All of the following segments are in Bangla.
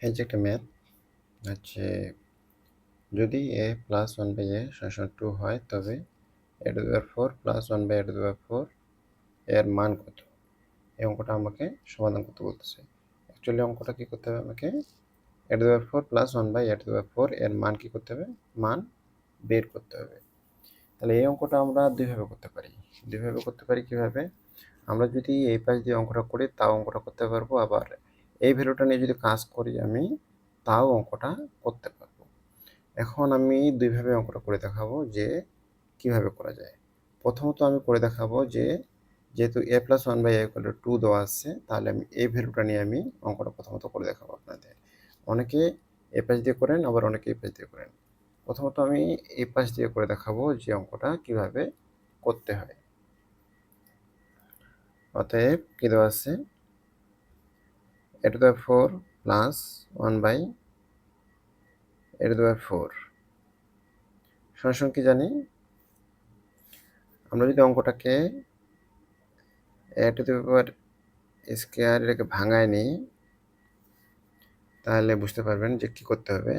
এই যে একটা ম্যাথ হচ্ছে, যদি a plus one by a সমান 2 হয় তবে a to the power 4 plus one by a to the power 4 এর মান কত? এই অঙ্কটা আমাকে সমাধান করতে বলতেছে। অ্যাকচুয়ালি অঙ্কটা কি করতে হবে আমাকে, a to the power 4 plus one by a to the power 4 এর মান কি করতে হবে, মান বের করতে হবে। তাহলে এই অঙ্কটা আমরা দুইভাবে করতে পারি। কিভাবে? আমরা যদি এই পাশ দিয়ে অঙ্কটা করি তাও অঙ্কটা করতে পারবো, আবার এই ভ্যালুটা নিয়ে যদি কাজ করি আমি তাও অঙ্কটা করতে পারবো। এখন আমি দুইভাবে অঙ্কটা করে দেখাবো যে কিভাবে করা যায়। প্রথমত আমি করে দেখাবো যে যেহেতু a plus one by a equal to 2 দেওয়া আছে, তাহলে আমি এই ভ্যালুটা নিয়ে আমি অঙ্কটা প্রথমত করে দেখাবো আপনাদের। অনেকে এ পাশ দিয়ে করেন, আবার অনেকে এই পাশ দিয়ে করেন। প্রথমত আমি এই পাশ দিয়ে করে দেখাবো যে অঙ্কটা কিভাবে করতে হয়। অতএব কি দেওয়া আছে, a to the 4 plus 1 by a to the 4 সমান কি জানি, আমরা যদি অঙ্কটাকে a to the power square এটাকে ভাঙায় নিই তাহলে বুঝতে পারবেন যে কি করতে হবে।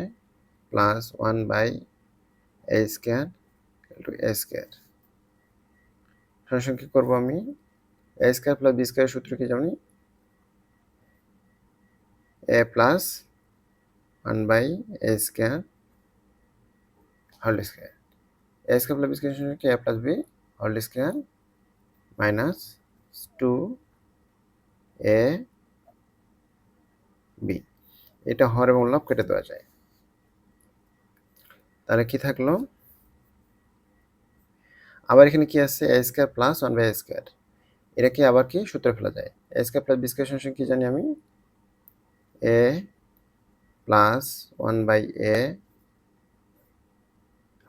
Plus 1 by a square into a square সমান কি করবো আমি, a square plus b square সূত্র কি জানি, a plus 1 by a square whole square. a square plus b square সমান কি a plus b whole square minus 2 a b। এটা হর এবং লব কেটে দেওয়া যায়। তাহলে কি থাকলো, আবার এখানে কি আছে, a square plus 1 by a square, এটাকে আবার কি সূত্রে ফেলা যায়। a square plus b square সমান কি জানি আমি, a plus 1 by a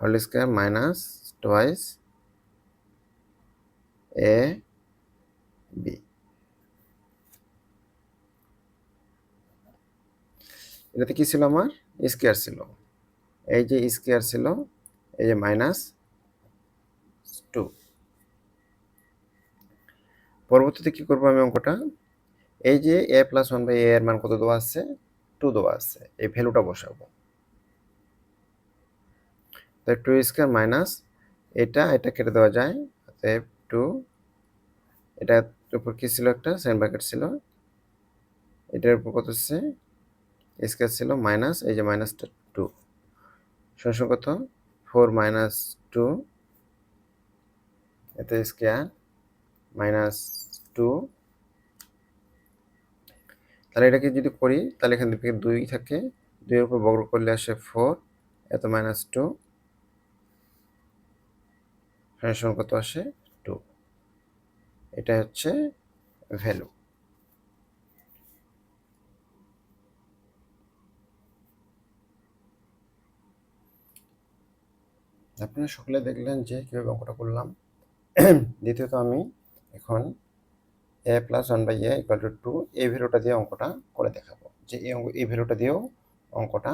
whole square minus twice a b। এটাতে কি ছিল আমার, স্কোয়ার ছিল, এই যে স্কোয়ার ছিল, এই যে মাইনাস 2। পরবর্তীতে কি করবো আমি অঙ্কটা, এই যে a প্লাস 1 বাই a এর মান কত দেওয়া আছে, 2 দেওয়া আছে, এই ভ্যালুটা বসাবো। তাই 2 স্কোয়ার মাইনাস এটা কেটে দেওয়া যায়, অতএব 2, এটার উপর কি ছিল, একটা সেকেন্ড ব্র্যাকেট ছিল, এটার উপর কত হচ্ছে স্কোয়ার ছিল, মাইনাস এই যে মাইনাসটা 2 সমান কত, 4 মাইনাস 2 এতে স্কোয়ার মাইনাস 2। তাহলে এটাকে যদি করি তাহলে এখান থেকে 2 থাকে, 2 এর উপর বর্গ করলে আসে 4, এত মাইনাস 2 সমান কত আসে 2। এটা হচ্ছে ভ্যালু। আপনারা সকলে দেখলেন যে কীভাবে অঙ্কটা করলাম। দ্বিতীয়ত আমি এখন a plus 1 by a equal to 2 এই ভ্যালুটা দিয়ে অঙ্কটা করে দেখাবো, যে এই ভ্যালুটা দিয়েও অঙ্কটা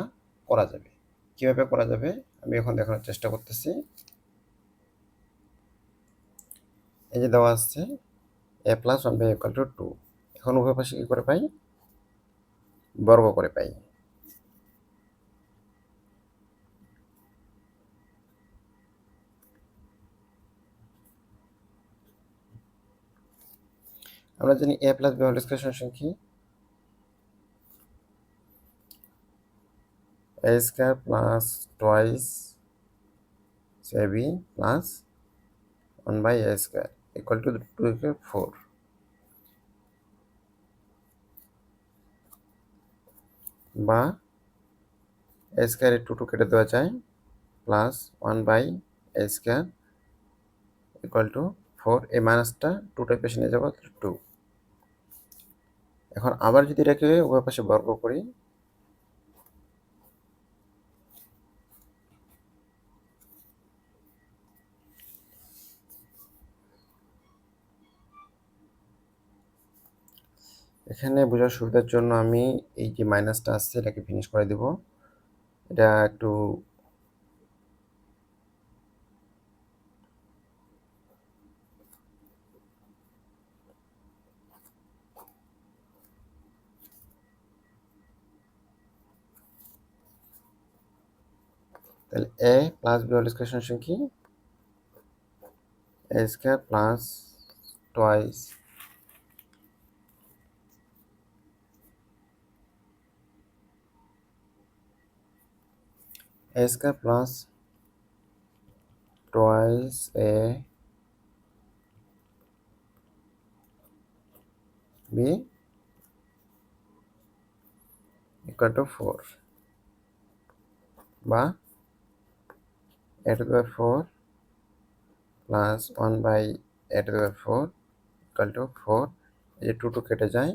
করা যাবে। কীভাবে করা যাবে আমি এখন দেখানোর চেষ্টা করতেছি। এই যে দেওয়া আসছে a plus 1 by equal to 2, এখন উভয় পাশে কী করে পাই, বর্গ করে পাই। আমরা জানি a plus b whole square সমান কি, a square plus twice ab plus 1 by a square equal to 2 কে 4, বা a স্কয়ারের 2 কেটে দেওয়া যায়, plus 1 by a square equal to 4, এই মাইনাসটা 2 টার পেছনে নিয়ে যাবো 2। এখন আবার যদি এটাকে উভয় পাশে বর্গ করি, এখানে বোঝার সুবিধার জন্য আমি এই যে মাইনাসটা আসছে এটাকে ফিনিশ করে দেব। এটা একটু তাহলে a plus b whole square সমান কি a square plus twice a square plus twice a b equal to 4 বা a to the power 4 plus 1 by a to the power 4 equal to 4। এই 2 2 কেটে যায়,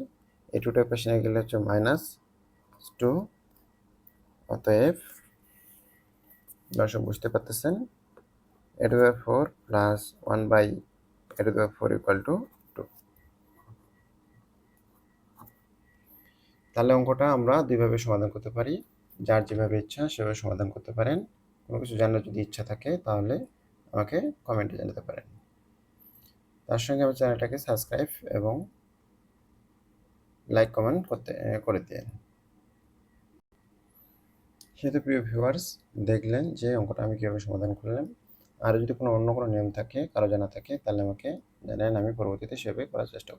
এই 2টা পাশে নিয়ে গেলে হচ্ছে -2। অতএব দর্শক বুঝতে পারতেছেন a to the power 4 plus 1 by a to the power 4 equal to 2। তাহলে অঙ্কটা আমরা দুইভাবে সমাধান করতে পারি, যার যেভাবে ইচ্ছা সেভাবে সমাধান করতে পারেন। কোনো কিছু জানার যদি ইচ্ছা থাকে তাহলে আমাকে কমেন্টে জানাতে পারেন। তার সঙ্গে আমার চ্যানেলটাকে সাবস্ক্রাইব এবং লাইক কমেন্ট করে দিন। সেহেতু প্রিয় ভিউয়ার্স, দেখলেন যে অঙ্কটা আমি কীভাবে সমাধান করলাম। আর যদি কোনো অন্য কোনো নিয়ম থাকে, কারো জানা থাকে, তাহলে আমাকে জানান, আমি পরবর্তীতে সেভাবে করার চেষ্টা করব।